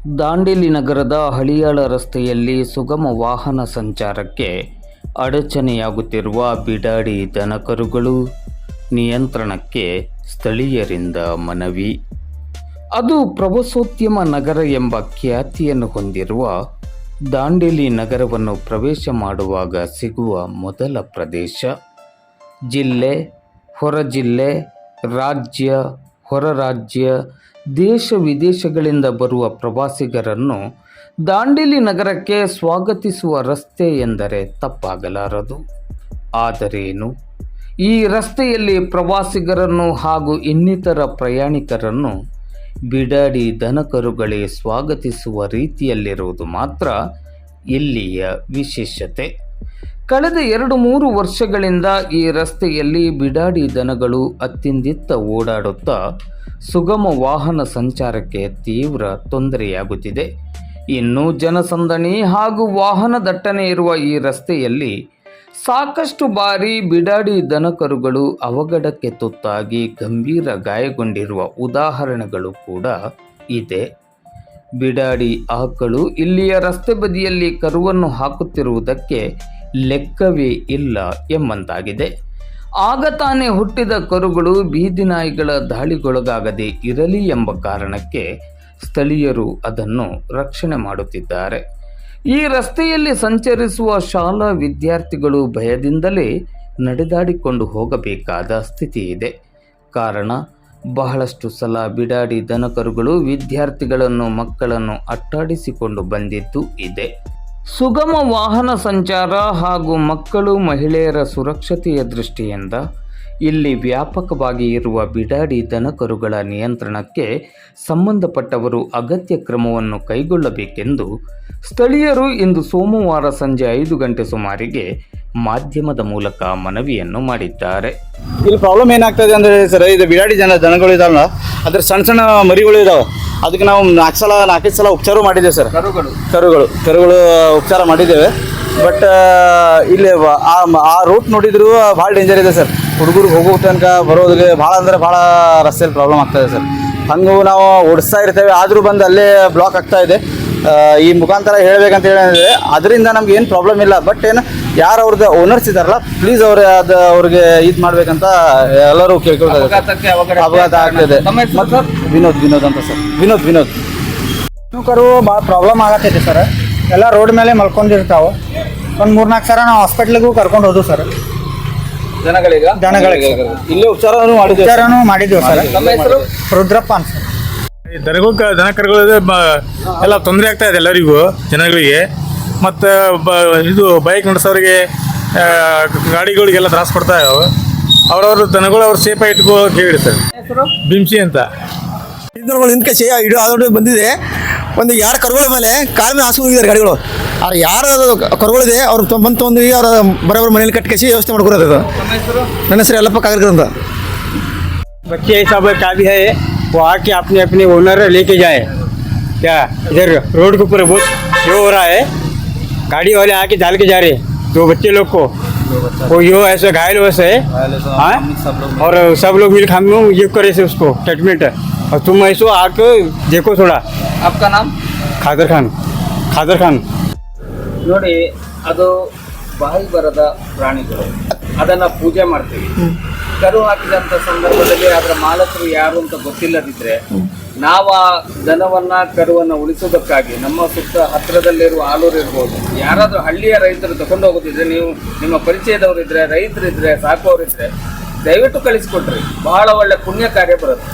ದಾಂಡೇಲಿ ನಗರದ ಹಳಿಯಾಳ ರಸ್ತೆಯಲ್ಲಿ ಸುಗಮ ವಾಹನ ಸಂಚಾರಕ್ಕೆ ಅಡಚಣೆಯಾಗುತ್ತಿರುವ ಬಿಡಾಡಿ ದನಕರುಗಳು ನಿಯಂತ್ರಣಕ್ಕೆ ಸ್ಥಳೀಯರಿಂದ ಮನವಿ. ಅದು ಪ್ರವಾಸೋದ್ಯಮ ನಗರ ಎಂಬ ಖ್ಯಾತಿಯನ್ನು ಹೊಂದಿರುವ ದಾಂಡೇಲಿ ನಗರವನ್ನು ಪ್ರವೇಶ ಮಾಡುವಾಗ ಸಿಗುವ ಮೊದಲ ಪ್ರದೇಶ. ಜಿಲ್ಲೆ, ಹೊರ ಜಿಲ್ಲೆ, ರಾಜ್ಯ, ಹೊರ ರಾಜ್ಯ, ದೇಶ ವಿದೇಶಗಳಿಂದ ಬರುವ ಪ್ರವಾಸಿಗರನ್ನು ದಾಂಡೇಲಿ ನಗರಕ್ಕೆ ಸ್ವಾಗತಿಸುವ ರಸ್ತೆ ಎಂದರೆ ತಪ್ಪಾಗಲಾರದು. ಆದರೇನು, ಈ ರಸ್ತೆಯಲ್ಲಿ ಪ್ರವಾಸಿಗರನ್ನು ಹಾಗೂ ಇನ್ನಿತರ ಪ್ರಯಾಣಿಕರನ್ನು ಬಿಡಾಡಿ ದನಕರುಗಳೇ ಸ್ವಾಗತಿಸುವ ರೀತಿಯಲ್ಲಿರುವುದು ಮಾತ್ರ ಇಲ್ಲಿಯ ವಿಶೇಷತೆ. ಕಳೆದ 2-3 ವರ್ಷಗಳಿಂದ ಈ ರಸ್ತೆಯಲ್ಲಿ ಬಿಡಾಡಿ ದನಗಳು ಅತ್ತಿಂದಿತ್ತ ಓಡಾಡುತ್ತಾ ಸುಗಮ ವಾಹನ ಸಂಚಾರಕ್ಕೆ ತೀವ್ರ ತೊಂದರೆಯಾಗುತ್ತಿದೆ. ಇನ್ನು ಜನಸಂದಣಿ ಹಾಗೂ ವಾಹನ ದಟ್ಟಣೆ ಇರುವ ಈ ರಸ್ತೆಯಲ್ಲಿ ಸಾಕಷ್ಟು ಬಾರಿ ಬಿಡಾಡಿ ದನಕರುಗಳು ಅವಘಡಕ್ಕೆ ತುತ್ತಾಗಿ ಗಂಭೀರ ಗಾಯಗೊಂಡಿರುವ ಉದಾಹರಣೆಗಳು ಕೂಡ ಇದೆ. ಬಿಡಾಡಿ ಆಕಳು ಇಲ್ಲಿಯ ರಸ್ತೆ ಬದಿಯಲ್ಲಿ ಕರುವನ್ನು ಹಾಕುತ್ತಿರುವುದಕ್ಕೆ ಲೆಕ್ಕವೇ ಇಲ್ಲ ಎಂಬಂತಾಗಿದೆ. ಆಗ ತಾನೇ ಹುಟ್ಟಿದ ಕರುಗಳು ಬೀದಿ ನಾಯಿಗಳ ದಾಳಿಗೊಳಗಾಗದೇ ಇರಲಿ ಎಂಬ ಕಾರಣಕ್ಕೆ ಸ್ಥಳೀಯರು ಅದನ್ನು ರಕ್ಷಣೆ ಮಾಡುತ್ತಿದ್ದಾರೆ. ಈ ರಸ್ತೆಯಲ್ಲಿ ಸಂಚರಿಸುವ ಶಾಲಾ ವಿದ್ಯಾರ್ಥಿಗಳು ಭಯದಿಂದಲೇ ನಡೆದಾಡಿಕೊಂಡು ಹೋಗಬೇಕಾದ ಸ್ಥಿತಿ ಇದೆ. ಕಾರಣ, ಬಹಳಷ್ಟು ಸಲ ಬಿಡಾಡಿ ದನಕರುಗಳು ವಿದ್ಯಾರ್ಥಿಗಳನ್ನು ಮಕ್ಕಳನ್ನು ಅಟ್ಟಾಡಿಸಿಕೊಂಡು ಬಂದಿದ್ದು ಇದೆ. ಸುಗಮ ವಾಹನ ಸಂಚಾರ ಹಾಗೂ ಮಕ್ಕಳು ಮಹಿಳೆಯರ ಸುರಕ್ಷತೆಯ ದೃಷ್ಟಿಯಿಂದ ಇಲ್ಲಿ ವ್ಯಾಪಕವಾಗಿ ಇರುವ ಬಿಡಾಡಿ ದನಕರುಗಳ ನಿಯಂತ್ರಣಕ್ಕೆ ಸಂಬಂಧಪಟ್ಟವರು ಅಗತ್ಯ ಕ್ರಮವನ್ನು ಕೈಗೊಳ್ಳಬೇಕೆಂದು ಸ್ಥಳೀಯರು ಇಂದು ಸೋಮವಾರ ಸಂಜೆ 5 ಗಂಟೆ ಸುಮಾರಿಗೆ ಮಾಧ್ಯಮದ ಮೂಲಕ ಮನವಿಯನ್ನು ಮಾಡಿದ್ದಾರೆ. ಇಲ್ಲಿ ಪ್ರಾಬ್ಲಮ್ ಏನಾಗ್ತದೆ ಅಂದರೆ ಸರ್, ಇದು ಬಿಡಾಡಿ ದನಗಳು ಇದಾವಲ್ಲ, ಅದ್ರ ಸಣ್ಣ ಸಣ್ಣ ಮರಿಗಳು ಇದಾವೆ. ಅದಕ್ಕೆ ನಾವು 4-5 ಸಲ ಉಪಚಾರ ಮಾಡಿದ್ದೇವೆ ಸರ್. ಕರುಗಳು ಉಪಚಾರ ಮಾಡಿದ್ದೇವೆ. ಬಟ್ ಇಲ್ಲಿ ಆ ರೂಟ್ ನೋಡಿದ್ರು ಭಾಳ ಡೇಂಜರ್ ಇದೆ ಸರ್. ಹುಡುಗರು ಹೋಗೋ ತನಕ ಬರೋದಕ್ಕೆ ಭಾಳ ರಸ್ತೆಯಲ್ಲಿ ಪ್ರಾಬ್ಲಮ್ ಆಗ್ತಾಯಿದೆ ಸರ್. ಹಂಗೂ ನಾವು ಓಡಿಸ್ತಾ ಇರ್ತೇವೆ, ಆದರೂ ಬಂದು ಅಲ್ಲೇ ಬ್ಲಾಕ್ ಆಗ್ತಾ ಇದೆ. ಈ ಮುಖಾಂತರ ಹೇಳಬೇಕಂತ ಹೇಳಿದ್ರೆ ಅದರಿಂದ ನಮ್ಗೆ ಏನು ಪ್ರಾಬ್ಲಮ್ ಇಲ್ಲ. ಬಟ್ ಏನು ಯಾರು ಅವ್ರದ್ದು ಓನರ್ಸ್ ಇದ್ದಾರಲ್ಲ, ಪ್ಲೀಸ್ ಅವ್ರಿಗೆ ಇದು ಮಾಡ್ಬೇಕಂತ ಎಲ್ಲರೂ ಕೇಳ್ಕೊಳ್ತಾರೆ. ಅಪಘಾತ ಆಗ್ತದೆ. ಮತ್ತು ವಿನೋದ್ ಅಂತ ಸರ್. ವಿನೋದ್ ಕರು ಭಾಳ ಪ್ರಾಬ್ಲಮ್ ಆಗತ್ತೈತೆ ಸರ್. ಎಲ್ಲ ರೋಡ್ ಮೇಲೆ ಮಲ್ಕೊಂಡಿರ್ತಾವೆ. ಒಂದು 3-4 ಸಲ ನಾವು ಹಾಸ್ಪಿಟ್ಲಿಗೂ ಕರ್ಕೊಂಡು ಹೋದ್ವು ಸರ್. ದನಗಳಿಗೆ ಇಲ್ಲೇ ಉಪಚಾರನೂ ಮಾಡಿದ್ದೇವೆ ಸರ್. ನಮ್ಮ ಹೆಸರು ರುದ್ರಪ್ಪ ಅಂತ ಸರ್. ದನಕರುಗಳು ಎಲ್ಲ ತೊಂದರೆ ಆಗ್ತಾ ಇದೆ ಎಲ್ಲರಿಗೂ, ಜನಗಳಿಗೆ. ಮತ್ತು ಇದು ಬೈಕ್ ನಡೆಸೋರಿಗೆ, ಗಾಡಿಗಳಿಗೆಲ್ಲ ತ್ರಾಸ ಕೊಡ್ತಾ ಇದ್ದಾವೆ. ಅವ್ರವ್ರ ದನಗಳು ಅವ್ರು ಸೇಫಾಗಿ ಇಟ್ಕೋಕೆ ಹೇಳಿ ಸರ್. ಬಿಮ್ಸಿ ಅಂತ ಹಿಂದ್ಕೆ ಆದೋಡು ಬಂದಿದೆ. ಒಂದು 2 ಕರುಗಳ ಮೇಲೆ ಕಾಲ್ ಮೇಲೆ ಹಾಸ್ಕೊಂಡು ಹೋಗಿದ್ದಾರೆ ಗಾಡಿಗಳು. ಅವ್ರು ಯಾರು ಕರುಗಳಿದೆ ಅವ್ರು ಬಂದು ಅವ್ರ ಬರೋಬ್ಬರ ಮನೇಲಿ ಕಟ್ಕೇಸಿ ವ್ಯವಸ್ಥೆ ಮಾಡ್ಕೊಡೋದು. ನನ್ನ ಹೆಸರು ಯಲ್ಲಪ್ಪ ಕಾಗರ್ಕರ್ ಅಂತ. बच्चे सब का भी है, वो आके अपने अपने ओनर लेके जाए. क्या इधर रोड के ऊपर बहुत जो हो रहा है, गाड़ी वाले आके डाल के जा रहे 2 बच्चे लोग को. वो यो ऐसे घायल वैसे है, हाँ. और सब लोग मिल हम लोग ये करे से उसको ट्रीटमेंट. और तुम ऐसो आके देखो थोड़ा. आपका नाम? खादर खान. ನೋಡಿ, ಅದು ಬಾಯಿ ಬರದ ಪ್ರಾಣಿಗಳು, ಅದನ್ನು ಪೂಜೆ ಮಾಡ್ತೀವಿ. ಕರು ಹಾಕಿದಂಥ ಸಂದರ್ಭದಲ್ಲಿ ಅದರ ಮಾಲಕರು ಯಾರು ಅಂತ ಗೊತ್ತಿಲ್ಲದಿದ್ದರೆ ನಾವು ಆ ದನವನ್ನು ಕರುವನ್ನು ಉಳಿಸೋದಕ್ಕಾಗಿ ನಮ್ಮ ಸುತ್ತ ಹತ್ತಿರದಲ್ಲಿರುವ ಆಲೂರು ಇರ್ಬೋದು, ಯಾರಾದರೂ ಹಳ್ಳಿಯ ರೈತರು ತಗೊಂಡು ಹೋಗೋದಿದ್ರೆ, ನೀವು ನಿಮ್ಮ ಪರಿಚಯದವರಿದ್ದರೆ, ರೈತರಿದ್ದರೆ, ಸಾಕುವವರಿದ್ದರೆ ದಯವಿಟ್ಟು ಕಳಿಸಿಕೊಟ್ರಿ. ಬಹಳ ಒಳ್ಳೆ ಪುಣ್ಯ ಕಾರ್ಯ ಬರುತ್ತೆ.